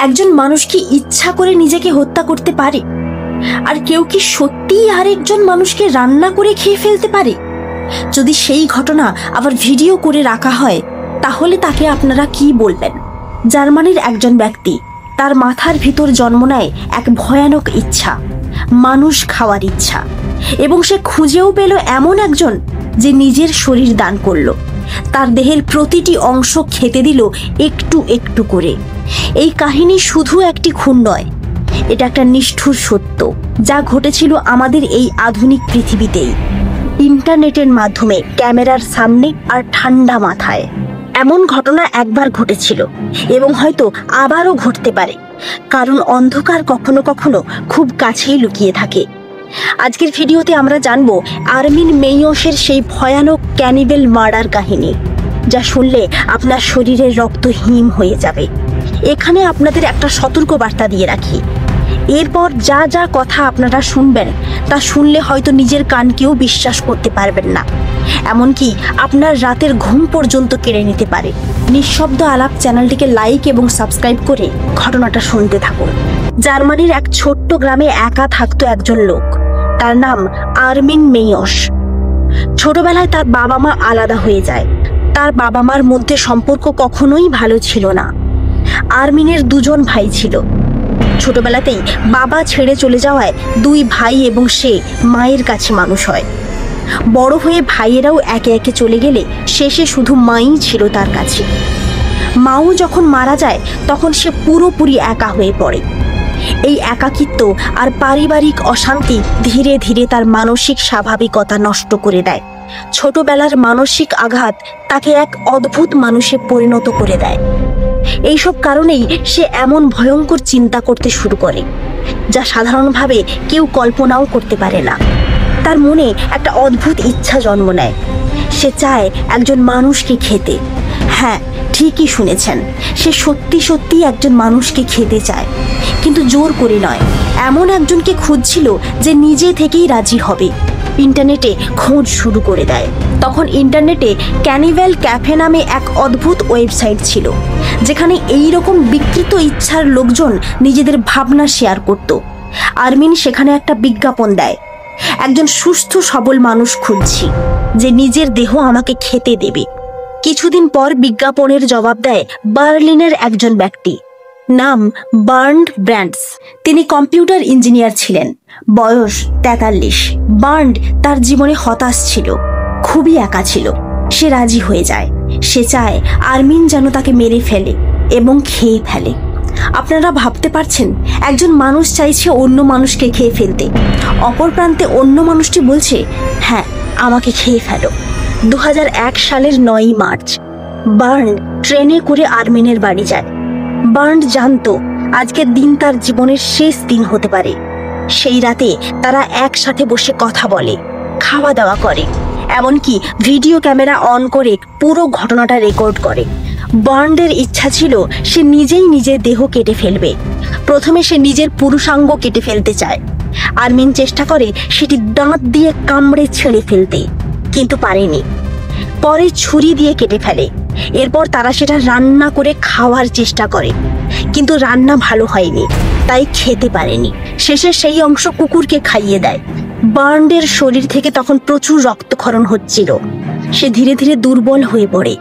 একজন মানুষ কি ইচ্ছা করে নিজেকে হত্যা করতে পারে? আর কেউ কি সত্যিই আরেকজন মানুষকে রান্না করে খেয়ে ফেলতে পারে? যদি সেই ঘটনা আবার ভিডিও করে রাখা হয়, তাহলে তাকে আপনারা কি বলবেন? জার্মানির একজন ব্যক্তি, তার মাথার ভিতর জন্ম নেয় এক ভয়ানক ইচ্ছা, মানুষ খাওয়ার ইচ্ছা, এবং সে খুঁজেও পেল এমন একজন যে নিজের শরীর দান করলো, তার দেহের প্রতিটি অংশ খেতে দিল একটু একটু করে। এই কাহিনী শুধু একটি খুন নয়, এটা একটা নিষ্ঠুর সত্য যা ঘটেছিল আমাদের এই আধুনিক পৃথিবীতেই, ইন্টারনেটের মাধ্যমে, ক্যামেরার সামনে আর ঠান্ডা মাথায়। এমন ঘটনা একবার ঘটেছিল এবং হয়তো আবারও ঘটতে পারে, কারণ অন্ধকার কখনো কখনো খুব কাছেই লুকিয়ে থাকে। আজকের ভিডিওতে আমরা জানব আরমিন মেইয়সের সেই ভয়ানক ক্যানিবেল মার্ডার কাহিনী, যা শুনলে আপনার শরীরের রক্ত হিম হয়ে যাবে। এখানে আপনাদের একটা সতর্ক বার্তা দিয়ে রাখি, এরপর যা যা কথা আপনারা শুনবেন তা শুনলে হয়তো নিজের কানকেও বিশ্বাস করতে পারবেন না, এমনকি আপনার রাতের ঘুম পর্যন্ত কেড়ে নিতে পারে। নিঃশব্দ আলাপ চ্যানেলটিকে লাইক এবং সাবস্ক্রাইব করে ঘটনাটা শুনতে থাকুন। জার্মানির এক ছোট্ট গ্রামে একা থাকতো একজন লোক, তার নাম আরমিন মেইয়স। ছোটবেলায় তার বাবা মা আলাদা হয়ে যায়। তার বাবা মার মধ্যে সম্পর্ক কখনোই ভালো ছিল না। আরমিনের দুজন ভাই ছিল। ছোটবেলাতেই বাবা ছেড়ে চলে যাওয়ায় দুই ভাই এবং সে মায়ের কাছে মানুষ হয়। বড় হয়ে ভাইয়েরাও একে একে চলে গেলে শেষে শুধু মাই ছিল তার কাছে। মাও যখন মারা যায় তখন সে পুরোপুরি একা হয়ে পড়ে। এই একাকিত্ব আর পারিবারিক অশান্তি ধীরে ধীরে তার মানসিক স্বাভাবিকতা নষ্ট করে দেয়। ছোটবেলার মানসিক আঘাত তাকে এক অদ্ভুত মানুষে পরিণত করে দেয়। এইসব কারণেই সে এমন ভয়ঙ্কর চিন্তা করতে শুরু করে, যা সাধারণভাবে কেউ কল্পনাও করতে পারে না। তার মনে একটা অদ্ভুত ইচ্ছা জন্ম নেয়। সে চায় একজন মানুষকে খেতে। হ্যাঁ, ঠিকই শুনেছেন, সে সত্যি সত্যি একজন মানুষকে খেতে চায়, কিন্তু জোর করে নয়। এমন একজনকে খুঁজছিল যে নিজে থেকেই রাজি হবে। ইন্টারনেটে খোঁজ শুরু করে দেয়। তখন ইন্টারনেটে ক্যানিভেল ক্যাফে নামে এক অদ্ভুত ওয়েবসাইট ছিল, যেখানে এই রকম বিকৃত ইচ্ছার লোকজন নিজেদের ভাবনা শেয়ার করত। আরমিন সেখানে একটা বিজ্ঞাপন দেয়, একজন সুস্থ সবল মানুষ খুঁজছি যে নিজের দেহ আমাকে খেতে দেবে। কিছুদিন পর বিজ্ঞাপনের জবাব দেয় বার্লিনের একজন ব্যক্তি, নাম বার্ন্ড ব্র্যান্ডস। তিনি কম্পিউটার ইঞ্জিনিয়ার ছিলেন, বয়স 43। বার্ন্ড তার জীবনে হতাশ ছিল, খুবই একা ছিল। সে রাজি হয়ে যায়। সে চায় আরমিন যেন তাকে মেরে ফেলে এবং খেয়ে ফেলে। আপনারা ভাবতে পারছেন, একজন মানুষ চাইছে অন্য মানুষকে খেয়ে ফেলতে, অপর প্রান্তে অন্য মানুষটি বলছে, হ্যাঁ, আমাকে খেয়ে ফেলো। 2001 সালের 9ই মার্চ বার্ন্ড ট্রেনে করে আরমিনের বাড়ি যায়। বার্ন্ড জানতো আজকের দিন তার জীবনের শেষ দিন হতে পারে। সেই রাতে তারা একসাথে বসে কথা বলে, খাওয়া দাওয়া করে, এমনকি ভিডিও ক্যামেরা অন করে পুরো ঘটনাটা রেকর্ড করে। বার্ন্ডের ইচ্ছা ছিল সে নিজেই নিজের দেহ কেটে ফেলবে। প্রথমে সে নিজের পুরুষাঙ্গ কেটে ফেলতে চায়। আরমিন চেষ্টা করে সেটি দাঁত দিয়ে কামড়ে ছেড়ে ফেলতে, কিন্তু পারেনি। পরে ছুরি দিয়ে কেটে ফেলে। এরপর তারা সেটা রান্না করে খাওয়ার চেষ্টা করে, কিন্তু রান্না ভালো হয়নি, তাই খেতে পারেনি। শেষে সেই অংশ কুকুরকে খাইয়ে দেয়। বার্ন্ডের শরীর থেকে তখন প্রচুর রক্তক্ষরণ হচ্ছিল। সে ধীরে ধীরে দুর্বল হয়ে পড়ে।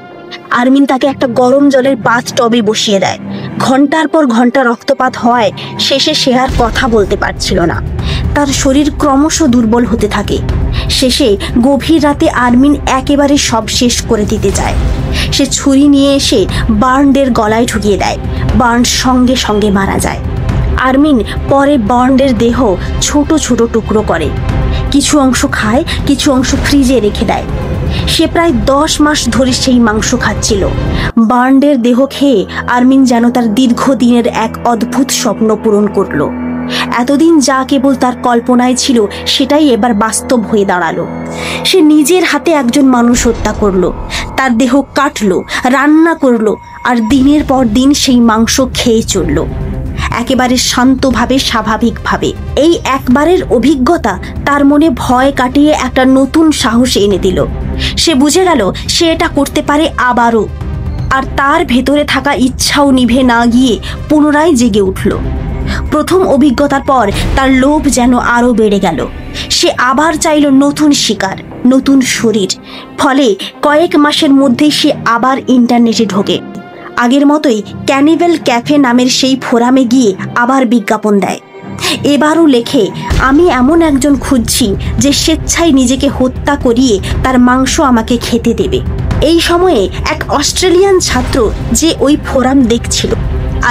আরমিন তাকে একটা গরম জলের বাথ টবে বসিয়ে দেয়। ঘন্টার পর ঘন্টা রক্তপাত হওয়ায় শেষে সে আর কথা বলতে পারছিল না। তার শরীর ক্রমশ দুর্বল হতে থাকে। শেষে গভীর রাতে আরমিন একেবারে সব শেষ করে দিতে চায়। সে ছুরি নিয়ে এসে বার্ন্ডের গলায় ঢুকিয়ে দেয়। বার্ন্ড সঙ্গে সঙ্গে মারা যায়। আরমিন পরে বার্ন্ডের দেহ ছোট ছোট টুকরো করে, কিছু অংশ খায়, কিছু অংশ ফ্রিজে রেখে দেয়। সে প্রায় 10 মাস ধরে সেই মাংস খাচ্ছিল। বার্ন্ডের দেহ খেয়ে আরমিন যেন তার দীর্ঘদিনের এক অদ্ভুত স্বপ্ন পূরণ করলো। এতদিন যা কেবল তার কল্পনায় ছিল সেটাই এবার বাস্তব হয়ে দাঁড়ালো। সে নিজের হাতে একজন মানুষ হত্যা করলো, তার দেহ কাটলো, রান্না করলো, আর দিনের পর দিন সেই মাংস খেয়ে চলল, একেবারে শান্তভাবে, স্বাভাবিকভাবে। এই একবারের অভিজ্ঞতা তার মনে ভয় কাটিয়ে একটা নতুন সাহস এনে দিল। সে বুঝে গেল সে এটা করতে পারে আবারও। আর তার ভেতরে থাকা ইচ্ছাও নিভে না গিয়ে পুনরায় জেগে উঠল। প্রথম অভিজ্ঞতার পর তার লোভ যেন আরও বেড়ে গেল। সে আবার চাইল নতুন শিকার, নতুন শরীর। ফলে কয়েক মাসের মধ্যেই সে আবার ইন্টারনেটে ঢোকে। আগের মতোই ক্যানিভেল ক্যাফে নামের সেই ফোরামে গিয়ে আবার বিজ্ঞাপন দেয়। এবারও লেখে, আমি এমন একজন খুঁজছি যে স্বেচ্ছায় নিজেকে হত্যা করিয়ে তার মাংস আমাকে খেতে দেবে। এই সময়ে এক অস্ট্রেলিয়ান ছাত্র যে ওই ফোরাম দেখছিল,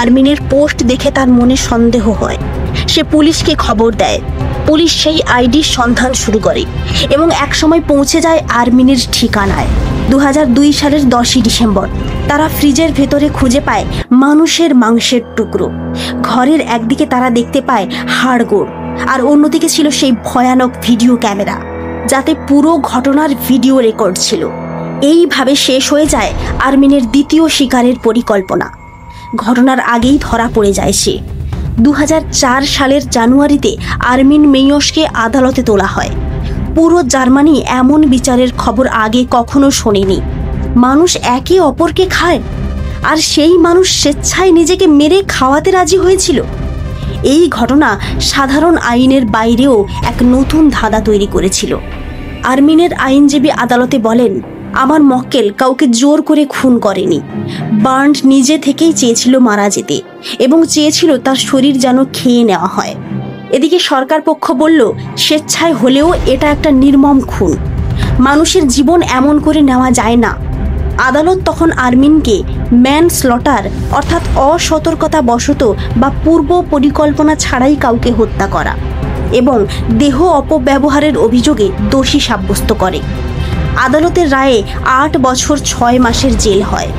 আরমিনের পোস্ট দেখে তার মনে সন্দেহ হয়। সে পুলিশকে খবর দেয়। পুলিশ সেই আইডির সন্ধান শুরু করে এবং একসময় পৌঁছে যায় আরমিনের ঠিকানায়। 2002 সালের 10ই ডিসেম্বর তারা ফ্রিজের ভেতরে খুঁজে পায় মানুষের মাংসের টুকরো। ঘরের একদিকে তারা দেখতে পায় হাড়গোড়, আর অন্যদিকে ছিল সেই ভয়ানক ভিডিও ক্যামেরা, যাতে পুরো ঘটনার ভিডিও রেকর্ড ছিল। এইভাবে শেষ হয়ে যায় আরমিনের দ্বিতীয় শিকারের পরিকল্পনা। ঘটনার আগেই ধরা পড়ে যায় সে। 2004 সালের জানুয়ারিতে আরমিন মেইয়সকে আদালতে তোলা হয়। পুরো জার্মানি এমন বিচারের খবর আগে কখনো শোনেনি। মানুষ একে অপরকে খায়, আর সেই মানুষ স্বেচ্ছায় নিজেকে মেরে খাওয়াতে রাজি হয়েছিল। এই ঘটনা সাধারণ আইনের বাইরেও এক নতুন ধাঁধা তৈরি করেছিল। আরমিনের আইনজীবী আদালতে বলেন, আমার মক্কেল কাউকে জোর করে খুন করেনি। বার্ন্ড নিজে থেকেই চেয়েছিল মারা যেতে এবং চেয়েছিল তার শরীর যেন খেয়ে নেওয়া হয়। এদিকে সরকার পক্ষ বলল, স্বেচ্ছায় হলেও এটা একটা নির্মম খুন, মানুষের জীবন এমন করে নেওয়া যায় না। আদালত তখন আরমিনকে ম্যানস্লটার অর্থাৎ অসতর্কতা বশত বা পূর্ব পরিকল্পনা ছাড়াই কাউকে হত্যা করা এবং দেহ অপব্যবহারের অভিযোগে দোষী সাব্যস্ত করে। আদালতের রায়ে 8 বছর 6 মাসের জেল হয়।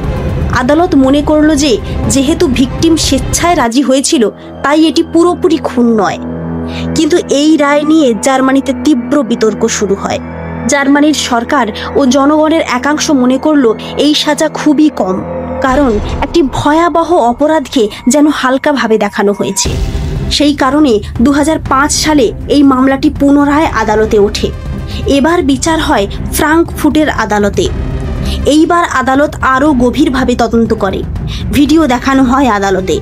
আদালত মনে করল যে যেহেতু ভিকটিম স্বেচ্ছায় রাজি হয়েছিল, তাই এটি পুরোপুরি খুন নয়। কিন্তু এই রায় নিয়ে জার্মানিতে তীব্র বিতর্ক শুরু হয়। জার্মানির সরকার ও জনগণের একাংশ মনে করল এই সাজা খুবই কম, কারণ একটি ভয়াবহ অপরাধকে যেন হালকাভাবে দেখানো হয়েছে। সেই কারণে 2005 সালে এই মামলাটি পুনরায় আদালতে ওঠে। এবার বিচার হয় ফ্রাঙ্কফুর্টের আদালতে। এইবার আদালত আরও গভীরভাবে তদন্ত করে। ভিডিও দেখানো হয় আদালতে,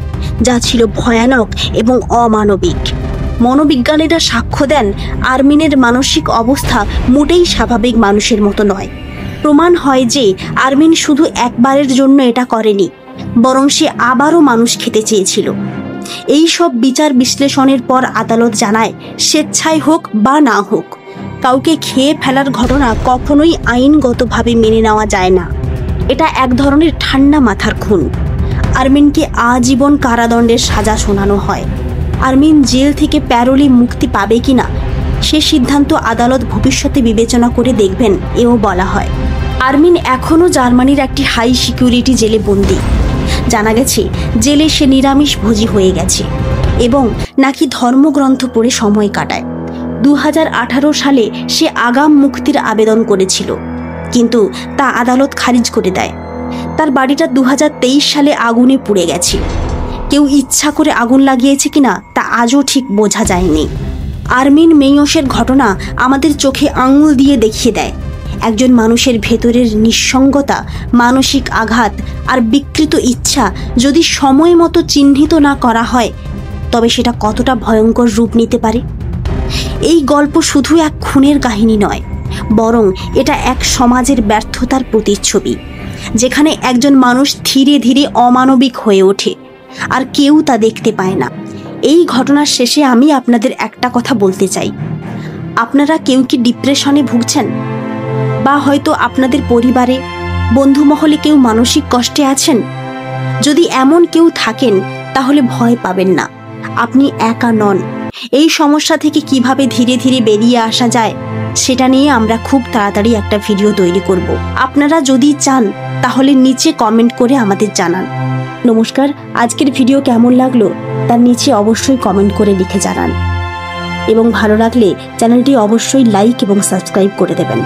যা ছিল ভয়ানক এবং অমানবিক। মনোবিজ্ঞানীরা সাক্ষ্য দেন আরমিনের মানসিক অবস্থা মোটেই স্বাভাবিক মানুষের মতো নয়। প্রমাণ হয় যে আরমিন শুধু একবারের জন্য এটা করেনি, বরং সে আবারও মানুষ খেতে চেয়েছিল। এই সব বিচার বিশ্লেষণের পর আদালত জানায়, স্বেচ্ছায় হোক বা না হোক, কাউকে খেয়ে ফেলার ঘটনা কখনোই আইনগতভাবে মেনে নেওয়া যায় না। এটা এক ধরনের ঠান্ডা মাথার খুন। আরমিনকে আজীবন কারাদণ্ডের সাজা শোনানো হয়। আরমিন জেল থেকে প্যারোলে মুক্তি পাবে কিনা সে সিদ্ধান্ত আদালত ভবিষ্যতে বিবেচনা করে দেখবেন, এও বলা হয়। আরমিন এখনও জার্মানির একটি হাই সিকিউরিটি জেলে বন্দী। জানা গেছে জেলে সে নিরামিষ ভোজী হয়ে গেছে এবং নাকি ধর্মগ্রন্থ পড়ে সময় কাটায়। 2018 সালে সে আগাম মুক্তির আবেদন করেছিল, কিন্তু তা আদালত খারিজ করে দেয়। তার বাড়িটা 2023 সালে আগুনে পুড়ে গেছে। কেউ ইচ্ছা করে আগুন লাগিয়েছে কিনা তা আজও ঠিক বোঝা যায়নি। আরমিন মেইয়সের ঘটনা আমাদের চোখে আঙুল দিয়ে দেখিয়ে দেয় একজন মানুষের ভেতরের নিঃসঙ্গতা, মানসিক আঘাত আর বিকৃত ইচ্ছা যদি সময় মতো চিহ্নিত না করা হয়, তবে সেটা কতটা ভয়ঙ্কর রূপ নিতে পারে। এই গল্প শুধু এক খুনের কাহিনী নয়, বরং এটা এক সমাজের ব্যর্থতার প্রতিচ্ছবি, যেখানে একজন মানুষ ধীরে ধীরে অমানবিক হয়ে ওঠে আর কেউ তা দেখতে পায় না। এই ঘটনার শেষে আমি আপনাদের একটা কথা বলতে চাই, আপনারা কেউ কি ডিপ্রেশনে ভুগছেন, বা হয়তো আপনাদের পরিবারে, বন্ধু মহলে কেউ মানসিক কষ্টে আছেন? যদি এমন কেউ থাকেন তাহলে ভয় পাবেন না, আপনি একা নন। এই সমস্যা থেকে কিভাবে ধীরে ধীরে বেরিয়ে আসা যায় সেটা নিয়ে আমরা খুব তাড়াতাড়ি একটা ভিডিও তৈরি করব। আপনারা যদি চান তাহলে নিচে কমেন্ট করে আমাদের জানান। নমস্কার, আজকের ভিডিও কেমন লাগলো তার নিচে অবশ্যই কমেন্ট করে লিখে জানান, এবং ভালো লাগলে চ্যানেলটি অবশ্যই লাইক এবং সাবস্ক্রাইব করে দেবেন।